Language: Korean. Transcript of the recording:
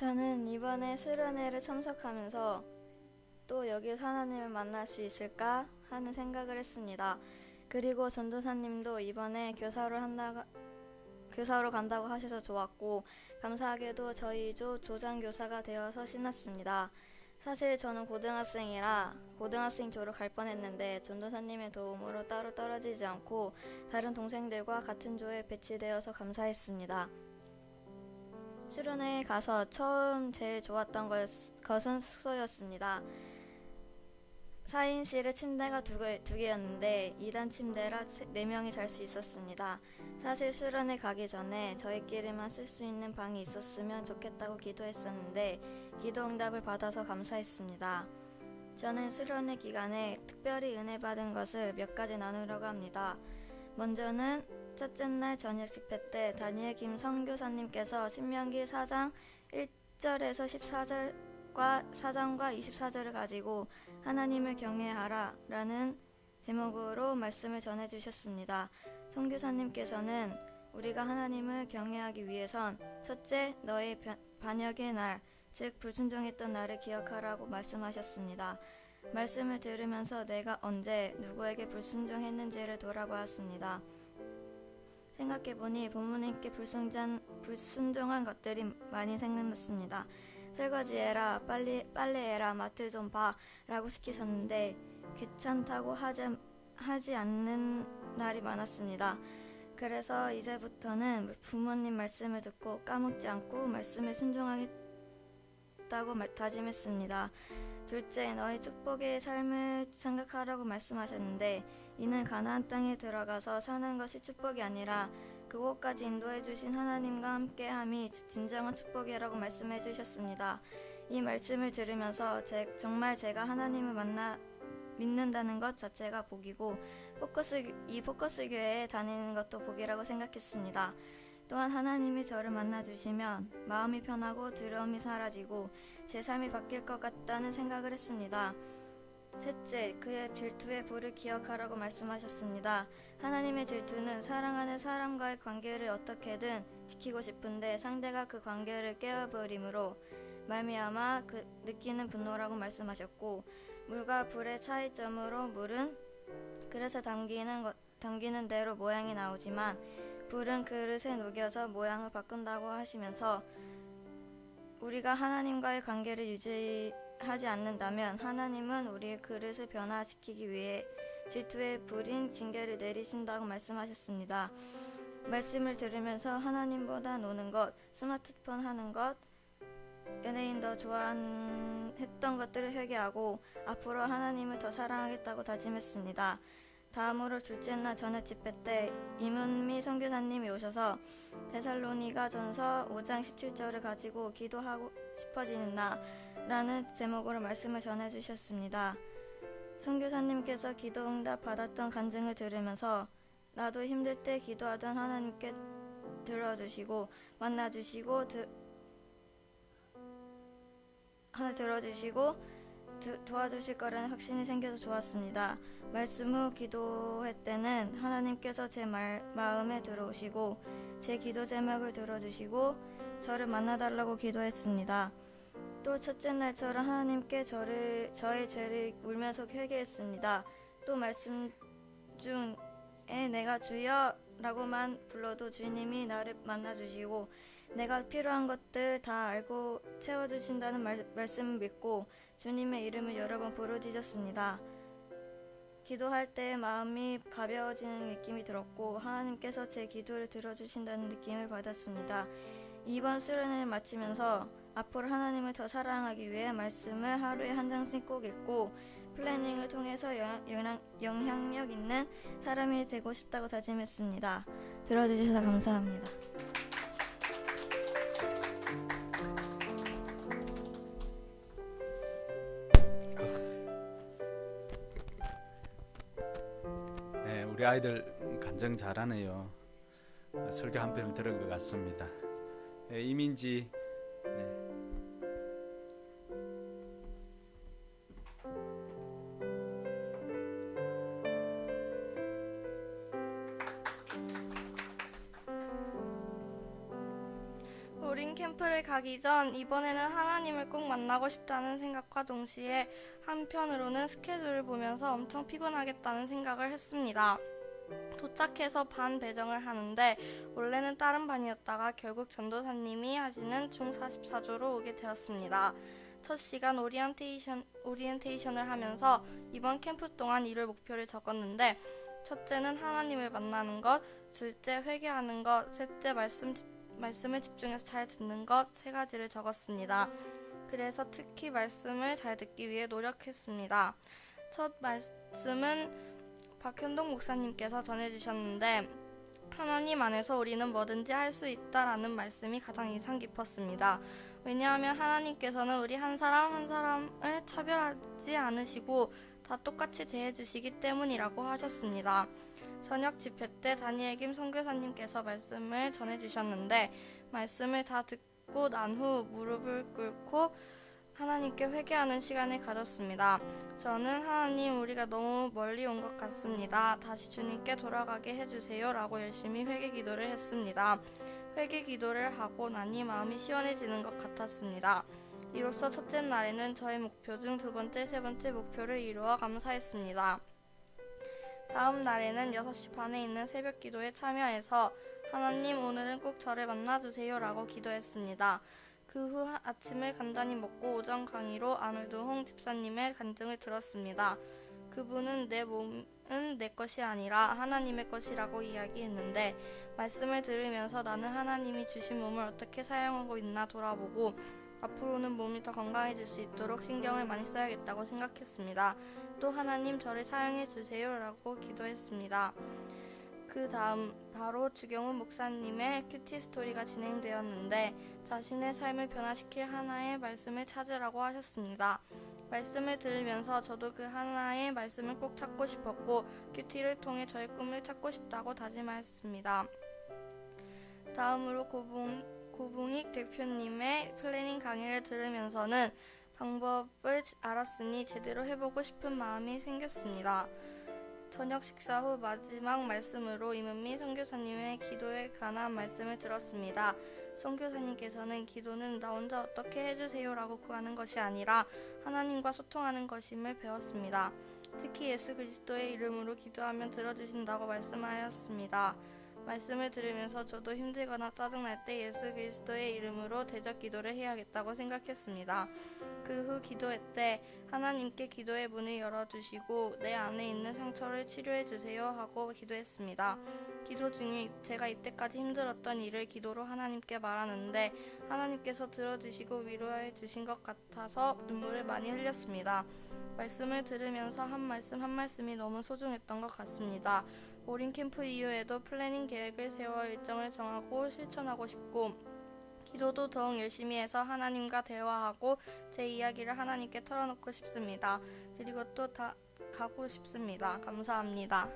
저는 이번에 수련회를 참석하면서 또 여기서 하나님을 만날 수 있을까 하는 생각을 했습니다. 그리고 전도사님도 이번에 교사로 간다고 하셔서 좋았고, 감사하게도 저희 조 조장교사가 되어서 신났습니다. 사실 저는 고등학생이라 고등학생 조로 갈 뻔했는데 전도사님의 도움으로 따로 떨어지지 않고 다른 동생들과 같은 조에 배치되어서 감사했습니다. 수련회에 가서 처음 제일 좋았던 것은 숙소였습니다. 4인실에 침대가 두 개였는데 2단 침대라 4명이 잘 수 있었습니다. 사실 수련회 가기 전에 저희끼리만 쓸 수 있는 방이 있었으면 좋겠다고 기도했었는데 기도 응답을 받아서 감사했습니다. 저는 수련회 기간에 특별히 은혜 받은 것을 몇 가지 나누려고 합니다. 먼저는 첫째 날 저녁 집회 때 다니엘 김 선교사님께서 신명기 4장 1절에서 4장과 24절을 가지고 하나님을 경외하라 라는 제목으로 말씀을 전해주셨습니다. 선교사님께서는 우리가 하나님을 경외하기 위해선 첫째, 너의 반역의 날, 즉 불순종했던 날을 기억하라고 말씀하셨습니다. 말씀을 들으면서 내가 언제 누구에게 불순종했는지를 돌아보았습니다. 생각해보니 부모님께 불순종한 것들이 많이 생각났습니다. 설거지해라, 빨래해라, 마트 좀 봐 라고 시키셨는데 귀찮다고 하지 않는 날이 많았습니다. 그래서 이제부터는 부모님 말씀을 듣고 까먹지 않고 말씀을 순종하겠다고 다짐했습니다. 둘째, 너희 축복의 삶을 생각하라고 말씀하셨는데 이는 가나안 땅에 들어가서 사는 것이 축복이 아니라 그곳까지 인도해 주신 하나님과 함께함이 진정한 축복이라고 말씀해 주셨습니다. 이 말씀을 들으면서 정말 제가 하나님을 믿는다는 것 자체가 복이고 이 포커스 교회에 다니는 것도 복이라고 생각했습니다. 또한 하나님이 저를 만나주시면 마음이 편하고 두려움이 사라지고 제 삶이 바뀔 것 같다는 생각을 했습니다. 셋째, 그의 질투의 불을 기억하라고 말씀하셨습니다. 하나님의 질투는 사랑하는 사람과의 관계를 어떻게든 지키고 싶은데 상대가 그 관계를 깨어버림으로 말미암아 느끼는 분노라고 말씀하셨고, 물과 불의 차이점으로 물은 그릇에 담기는 대로 모양이 나오지만 불은 그릇에 녹여서 모양을 바꾼다고 하시면서 우리가 하나님과의 관계를 유지하지 않는다면 하나님은 우리의 그릇을 변화시키기 위해 질투의 불인 징계를 내리신다고 말씀하셨습니다. 말씀을 들으면서 하나님보다 노는 것, 스마트폰 하는 것, 연예인 더 좋아했던 것들을 회개하고 앞으로 하나님을 더 사랑하겠다고 다짐했습니다. 다음으로 둘째 날 저녁 집회 때 이문미 선교사님이 오셔서 데살로니가 전서 5장 17절을 가지고 기도하고 싶어지는 나 라는 제목으로 말씀을 전해주셨습니다. 선교사님께서 기도 응답 받았던 간증을 들으면서 나도 힘들 때 기도하던 하나님께 들어주시고 만나주시고 도와주실 거라는 확신이 생겨서 좋았습니다. 말씀 후 기도회 때는 하나님께서 제 마음에 들어오시고 제 기도 제목을 들어주시고 저를 만나달라고 기도했습니다. 또 첫째 날처럼 하나님께 저의 죄를 울면서 회개했습니다. 또 말씀 중에 내가 주여 라고만 불러도 주님이 나를 만나주시고 내가 필요한 것들 다 알고 채워주신다는 말씀을 믿고 주님의 이름을 여러 번 부르짖었습니다. 기도할 때 마음이 가벼워지는 느낌이 들었고 하나님께서 제 기도를 들어주신다는 느낌을 받았습니다. 이번 수련회를 마치면서 앞으로 하나님을 더 사랑하기 위해 말씀을 하루에 한 장씩 꼭 읽고 플래닝을 통해서 영향력 있는 사람이 되고 싶다고 다짐했습니다. 들어주셔서 감사합니다. 우리 아이들 간증 잘하네요. 설교 한 편을 들은 것 같습니다. 이민지 오린 캠프를 가기 전 이번에는 하나님을 꼭 만나고 싶다는 생각과 동시에 한편으로는 스케줄을 보면서 엄청 피곤하겠다는 생각을 했습니다. 도착해서 반 배정을 하는데 원래는 다른 반이었다가 결국 전도사님이 하시는 중 44조로 오게 되었습니다. 첫 시간 오리엔테이션을 하면서 이번 캠프 동안 이룰 목표를 적었는데 첫째는 하나님을 만나는 것, 둘째 회개하는 것, 셋째 말씀을 집중해서 잘 듣는 것, 세 가지를 적었습니다. 그래서 특히 말씀을 잘 듣기 위해 노력했습니다. 첫 말씀은 박현동 목사님께서 전해주셨는데 하나님 안에서 우리는 뭐든지 할 수 있다라는 말씀이 가장 인상 깊었습니다. 왜냐하면 하나님께서는 우리 한 사람 한 사람을 차별하지 않으시고 다 똑같이 대해주시기 때문이라고 하셨습니다. 저녁 집회 때 다니엘 김 선교사님께서 말씀을 전해주셨는데 말씀을 다 듣고 난 후 무릎을 꿇고 하나님께 회개하는 시간을 가졌습니다. 저는 하나님 우리가 너무 멀리 온 것 같습니다. 다시 주님께 돌아가게 해주세요 라고 열심히 회개 기도를 했습니다. 회개 기도를 하고 나니 마음이 시원해지는 것 같았습니다. 이로써 첫째 날에는 저의 목표 중 두 번째, 세 번째 목표를 이루어 감사했습니다. 다음 날에는 6시 반에 있는 새벽 기도에 참여해서 하나님 오늘은 꼭 저를 만나주세요 라고 기도했습니다. 그 후 아침을 간단히 먹고 오전 강의로 아놀드 홍 집사님의 간증을 들었습니다. 그분은 내 몸은 내 것이 아니라 하나님의 것이라고 이야기했는데 말씀을 들으면서 나는 하나님이 주신 몸을 어떻게 사용하고 있나 돌아보고 앞으로는 몸이 더 건강해질 수 있도록 신경을 많이 써야겠다고 생각했습니다. 또 하나님 저를 사용해 주세요 라고 기도했습니다. 그 다음 바로 주경훈 목사님의 큐티 스토리가 진행되었는데 자신의 삶을 변화시킬 하나의 말씀을 찾으라고 하셨습니다. 말씀을 들으면서 저도 그 하나의 말씀을 꼭 찾고 싶었고 큐티를 통해 저의 꿈을 찾고 싶다고 다짐하였습니다. 다음으로 고봉익 대표님의 플래닝 강의를 들으면서는 방법을 알았으니 제대로 해보고 싶은 마음이 생겼습니다. 저녁 식사 후 마지막 말씀으로 임은미 선교사님의 기도에 관한 말씀을 들었습니다. 선교사님께서는 기도는 나 혼자 어떻게 해주세요 라고 구하는 것이 아니라 하나님과 소통하는 것임을 배웠습니다. 특히 예수 그리스도의 이름으로 기도하면 들어주신다고 말씀하였습니다. 말씀을 들으면서 저도 힘들거나 짜증날 때 예수 그리스도의 이름으로 대적 기도를 해야겠다고 생각했습니다. 그 후 기도회 때 하나님께 기도의 문을 열어주시고 내 안에 있는 상처를 치료해주세요 하고 기도했습니다. 기도 중에 제가 이때까지 힘들었던 일을 기도로 하나님께 말하는데 하나님께서 들어주시고 위로해 주신 것 같아서 눈물을 많이 흘렸습니다. 말씀을 들으면서 한 말씀 한 말씀이 너무 소중했던 것 같습니다. 오린 캠프 이후에도 플래닝 계획을 세워 일정을 정하고 실천하고 싶고 기도도 더욱 열심히 해서 하나님과 대화하고 제 이야기를 하나님께 털어놓고 싶습니다. 그리고 또 다 가고 싶습니다. 감사합니다.